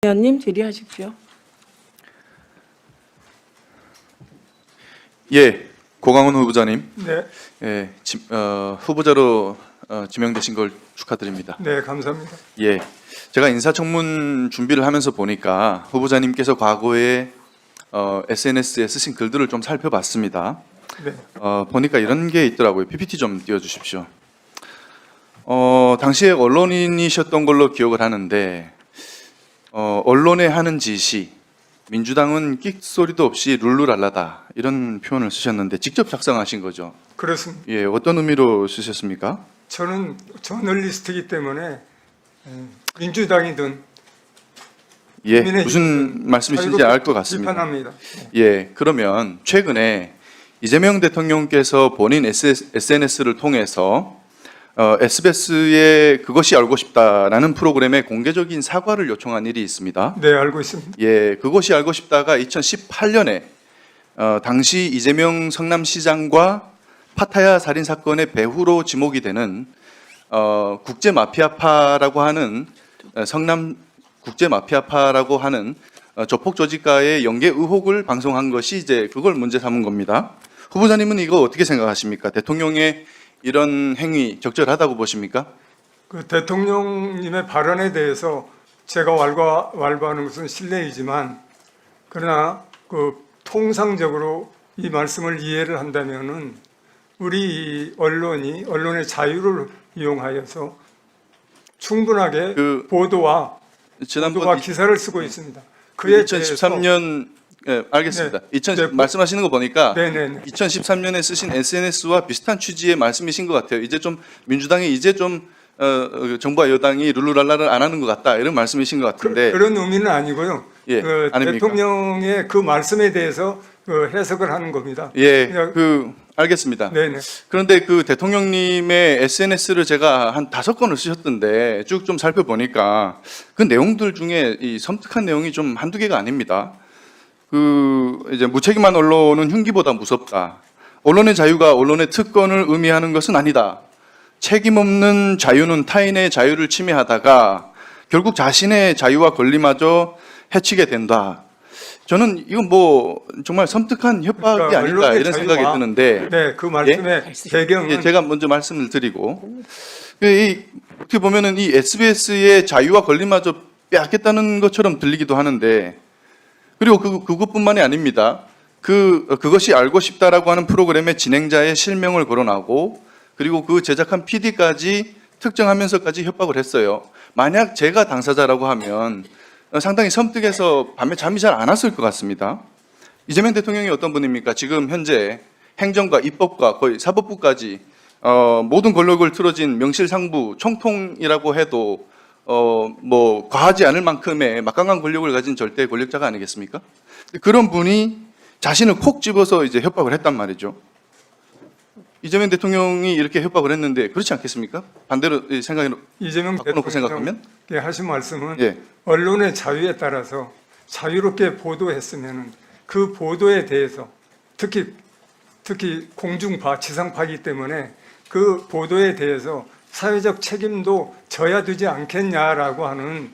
의원님 질의하십시오. 예, 고강훈 후보자님. 네, 예, 후보자로 지명되신 걸 축하드립니다. 네, 감사합니다. 예, 제가 인사청문 준비를 하면서 보니까 후보자님께서 과거에 SNS에 쓰신 글들을 좀 살펴봤습니다. 네, 보니까 이런 게 있더라고요. PPT 좀 띄워주십시오. 당시에 언론인이셨던 걸로 기억을 하는데 언론에 하는 지시, 민주당은 끽소리도 없이 룰루랄라다 이런 표현을 쓰셨는데 직접 작성하신 거죠? 그렇습니다. 예, 어떤 의미로 쓰셨습니까? 저는 저널리스트이기 때문에 민주당이든 예, 국민의 무슨 말씀이신지 알 것 같습니다. 비판합니다. 예, 그러면 최근에 이재명 대통령께서 본인 SNS를 통해서 SBS에 그것이 알고 싶다라는 프로그램에 공개적인 사과를 요청한 일이 있습니다. 네, 알고 있습니다. 예, 그것이 알고 싶다가 2018년에 당시 이재명 성남시장과 파타야 살인 사건의 배후로 지목이 되는 국제 마피아파라고 하는 성남 국제 마피아파라고 하는 조폭 조직과의 연계 의혹을 방송한 것이 이제 그걸 문제 삼은 겁니다. 후보자님은 이거 어떻게 생각하십니까? 대통령의 이런 행위 적절하다고 보십니까? 그 대통령님의 발언에 대해서 제가 왈가왈부하는 것은 실례이지만 그러나 그 통상적으로 이 말씀을 이해를 한다면은 우리 언론이 언론의 자유를 이용하여서 충분하게 보도와 지난번 기사를 쓰고 있습니다. 그에 2013년 예, 알겠습니다. 네. 말씀하시는 거 보니까 네네. 2013년에 쓰신 SNS와 비슷한 취지의 말씀이신 것 같아요. 이제 좀 민주당이 이제 좀 정부와 여당이 룰루랄라를 안 하는 것 같다 이런 말씀이신 것 같은데 그런 의미는 아니고요. 예, 아닙니까? 대통령의 그 말씀에 대해서 해석을 하는 겁니다. 예, 알겠습니다. 네네. 그런데 그 대통령님의 SNS를 제가 한 5건을 쓰셨던데 쭉 좀 살펴보니까 그 내용들 중에 이 섬뜩한 내용이 좀 한두 개가 아닙니다. 이제 무책임한 언론은 흉기보다 무섭다. 언론의 자유가 언론의 특권을 의미하는 것은 아니다. 책임 없는 자유는 타인의 자유를 침해하다가 결국 자신의 자유와 권리마저 해치게 된다. 저는 이건 뭐 정말 섬뜩한 협박이 그러니까 아닌가 이런 생각이 드는데 네, 그 말씀의 배경은 예, 제가 먼저 말씀을 드리고 어떻게 보면은 이 SBS의 자유와 권리마저 빼앗겠다는 것처럼 들리기도 하는데 그리고 그것뿐만이 아닙니다. 그것이 알고 싶다라고 하는 프로그램의 진행자의 실명을 거론하고 그리고 그 제작한 PD까지 특정하면서까지 협박을 했어요. 만약 제가 당사자라고 하면 상당히 섬뜩해서 밤에 잠이 잘 안 왔을 것 같습니다. 이재명 대통령이 어떤 분입니까? 지금 현재 행정과 입법과 거의 사법부까지 모든 권력을 틀어진 명실상부 총통이라고 해도 뭐 과하지 않을 만큼의 막강한 권력을 가진 절대 권력자가 아니겠습니까? 그런 분이 자신을 콕 집어서 이제 협박을 했단 말이죠. 이재명 대통령이 이렇게 협박을 했는데 그렇지 않겠습니까? 반대로 생각해 이재명 바꿔놓고 생각하면 대통령께 하신 말씀은 예. 언론의 자유에 따라서 자유롭게 보도했으면 그 보도에 대해서 특히 공중파, 지상파이기 때문에 그 보도에 대해서 사회적 책임도 져야 되지 않겠냐라고 하는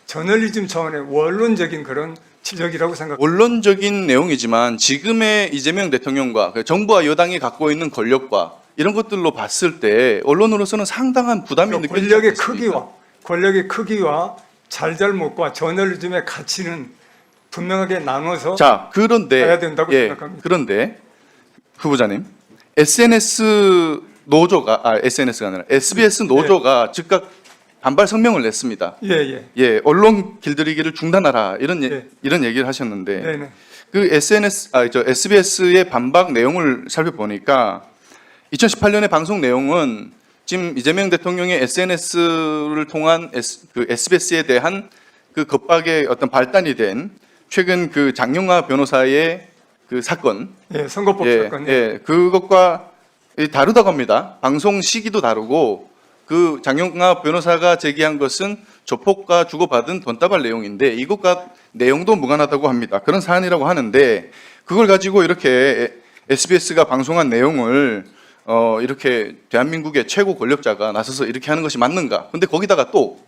저널리즘 차원의 원론적인 그런 지적이라고 생각합니다. 원론적인 내용이지만 지금의 이재명 대통령과 정부와 여당이 갖고 있는 권력과 이런 것들로 봤을 때 언론으로서는 상당한 부담이 느껴지지 않습니까? 권력의 크기와 잘잘못과 저널리즘의 가치는 분명하게 나눠서 자, 그런데 가야 된다고 생각합니다. 그런데 후보자님, SNS가 아니라 SBS 노조가 즉각 반발 성명을 냈습니다. 예. 언론 길들이기를 중단하라 이런 예. 이런 얘기를 하셨는데 네네. 그 SBS의 반박 내용을 살펴보니까 2018년의 방송 내용은 지금 이재명 대통령의 SNS를 통한 SBS에 대한 그 겁박의 어떤 발단이 된 최근 그 장영하 변호사의 그 사건, 선거법 사건, 그것과 다르다고 합니다. 방송 시기도 다르고 그 장영하 변호사가 제기한 것은 조폭과 주고받은 돈다발 내용인데 이것과 내용도 무관하다고 합니다. 그런 사안이라고 하는데 그걸 가지고 이렇게 SBS가 방송한 내용을 이렇게 대한민국의 최고 권력자가 나서서 이렇게 하는 것이 맞는가? 근데 거기다가 또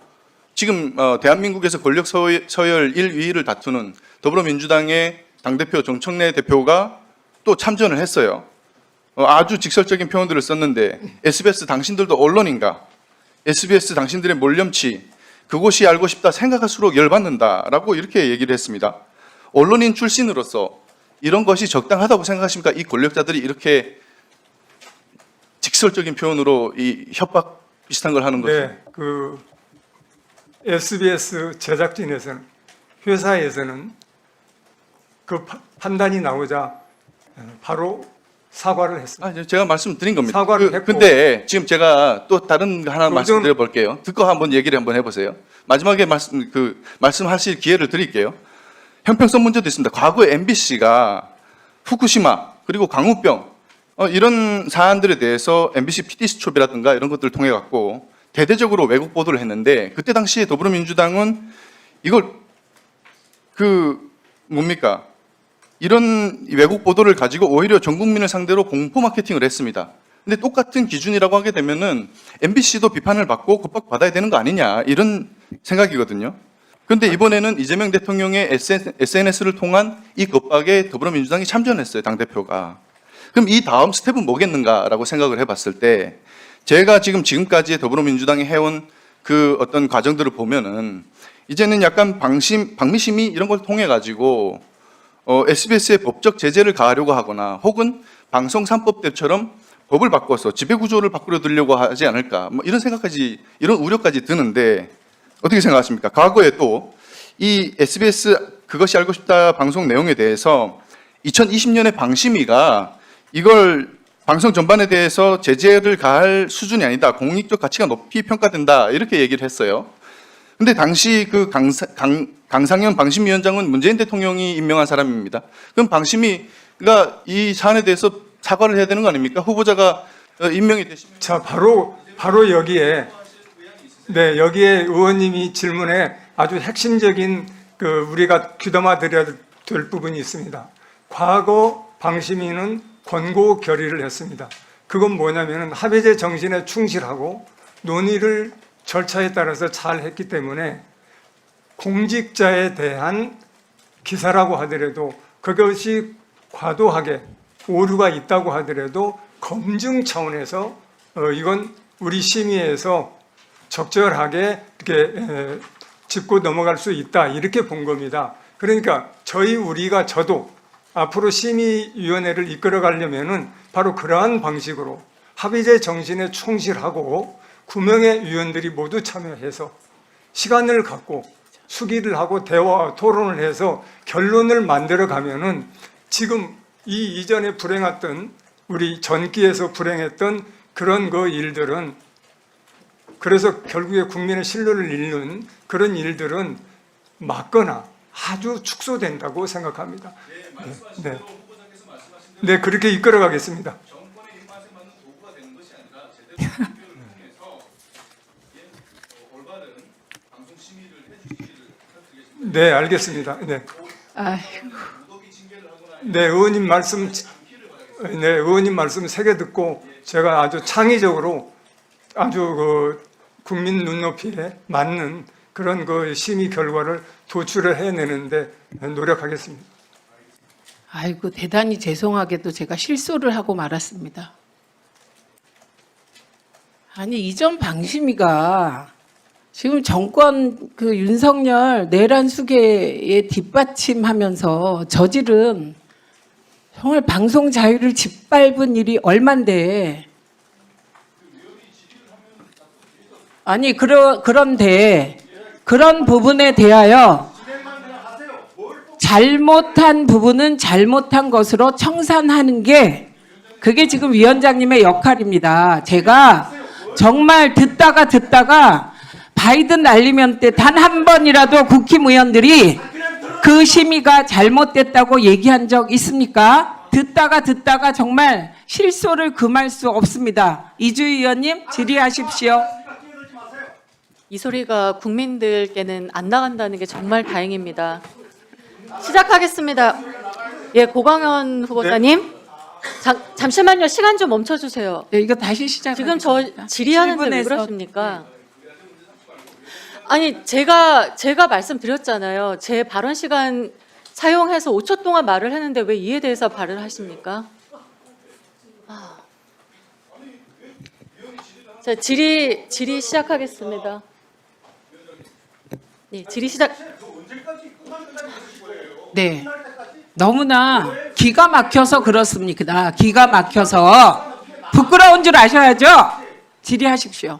지금 대한민국에서 권력 서열 1, 2위를 다투는 더불어민주당의 당대표 정청래 대표가 또 참전을 했어요. 아주 직설적인 표현들을 썼는데 SBS 당신들도 언론인가? SBS 당신들의 몰염치 그곳이 알고 싶다 생각할수록 열받는다라고 이렇게 얘기를 했습니다. 언론인 출신으로서 이런 것이 적당하다고 생각하십니까? 이 권력자들이 이렇게 직설적인 표현으로 이 협박 비슷한 걸 하는 것이. 네, SBS 제작진에서는 회사에서는 그 판단이 나오자 바로 사과를 했습니다. 제가 말씀드린 겁니다. 사과를 했고. 근데 지금 제가 또 다른 거 하나 요즘- 말씀드려 볼게요. 듣고 한번 얘기를 한번 해보세요. 마지막에 말씀하실 기회를 드릴게요. 형평성 문제도 있습니다. 과거에 MBC가 후쿠시마 그리고 강우병 이런 사안들에 대해서 MBC PD수첩이라든가 이런 것들을 통해 갖고 대대적으로 왜곡 보도를 했는데 그때 당시에 더불어민주당은 이걸 뭡니까? 이런 왜곡 보도를 가지고 오히려 전 국민을 상대로 공포 마케팅을 했습니다. 근데 똑같은 기준이라고 하게 되면은 MBC도 비판을 받고 곧박받아야 되는 거 아니냐 이런 생각이거든요. 그런데 이번에는 이재명 대통령의 SNS를 통한 이 겁박에 더불어민주당이 참전했어요, 당대표가. 그럼 이 다음 스텝은 뭐겠는가라고 생각을 해봤을 때 제가 지금까지의 더불어민주당이 해온 그 어떤 과정들을 보면은 이제는 약간 방미심의 이런 걸 통해 가지고 SBS의 법적 제재를 가하려고 하거나 혹은 방송 3법 때처럼 법을 바꿔서 지배구조를 바꾸려 들려고 하지 않을까 뭐 이런 생각까지 이런 우려까지 드는데 어떻게 생각하십니까? 과거에 또 이 SBS 그것이 알고 싶다 방송 내용에 대해서 2020년에 방심위가 이걸 방송 전반에 대해서 제재를 가할 수준이 아니다. 공익적 가치가 높이 평가된다. 이렇게 얘기를 했어요. 근데 당시 강상현 방심위원장은 문재인 대통령이 임명한 사람입니다. 그럼 방심위가 이 사안에 대해서 사과를 해야 되는 거 아닙니까? 후보자가 임명이 되시면. 자, 바로 여기에 네, 여기에 의원님이 질문에 아주 핵심적인 우리가 귀담아 드려야 될 부분이 있습니다. 과거 방심위는 권고 결의를 했습니다. 그건 뭐냐면은 합의제 정신에 충실하고 논의를 절차에 따라서 잘 했기 때문에 공직자에 대한 기사라고 하더라도 그것이 과도하게 오류가 있다고 하더라도 검증 차원에서 이건 우리 심의에서 적절하게 이렇게 짚고 넘어갈 수 있다 이렇게 본 겁니다. 그러니까 저도 앞으로 심의위원회를 이끌어가려면은 바로 그러한 방식으로 합의제 정신에 충실하고 9명의 위원들이 모두 참여해서 시간을 갖고 수기를 하고 대화 토론을 해서 결론을 만들어 가면은 지금 이 이전에 불행했던 우리 전기에서 불행했던 그런 일들은 그래서 결국에 국민의 신뢰를 잃는 그런 일들은 막거나 아주 축소된다고 생각합니다. 네, 그렇게 이끌어가겠습니다. 정권의 입맛에 맞는 도구가 되는 것이 아니라 제대로 발표를 통해서 올바른 방송 심의를 해주시기를 부탁드리겠습니다. 네, 알겠습니다. 네. 네, 의원님 말씀 세게 듣고 제가 아주 창의적으로 아주 국민 눈높이에 맞는 그런 심의 결과를 도출을 해내는데 노력하겠습니다. 아이고, 대단히 죄송하게도 제가 실수를 하고 말았습니다. 아니, 이전 방심위가 지금 정권 윤석열 내란 수계에 뒷받침하면서 저지른 정말 방송 자유를 짓밟은 일이 얼만데, 아니 그런데 그런 부분에 대하여 잘못한 부분은 잘못한 것으로 청산하는 게 그게 지금 위원장님의 역할입니다. 제가 정말 듣다가 바이든 날리면 때 단 한 번이라도 국힘의원들이 그 심의가 잘못됐다고 얘기한 적 있습니까? 듣다가 정말 실소를 금할 수 없습니다. 이주희 의원님 질의하십시오. 이 소리가 국민들께는 안 나간다는 게 정말 다행입니다. 시작하겠습니다. 예, 고광현 후보자님. 잠시만요. 시간 좀 멈춰주세요. 네, 이거 다시 시작. 지금 저 질의하는데 왜 그러십니까? 아니 제가 말씀드렸잖아요. 제 발언 시간 사용해서 5초 동안 말을 했는데 왜 이에 대해서 발언을 하십니까? 자, 질의 시작하겠습니다. 네, 질의 시작. 네. 너무나 기가 막혀서 그렇습니다. 기가 막혀서 부끄러운 줄 아셔야죠. 질의하십시오.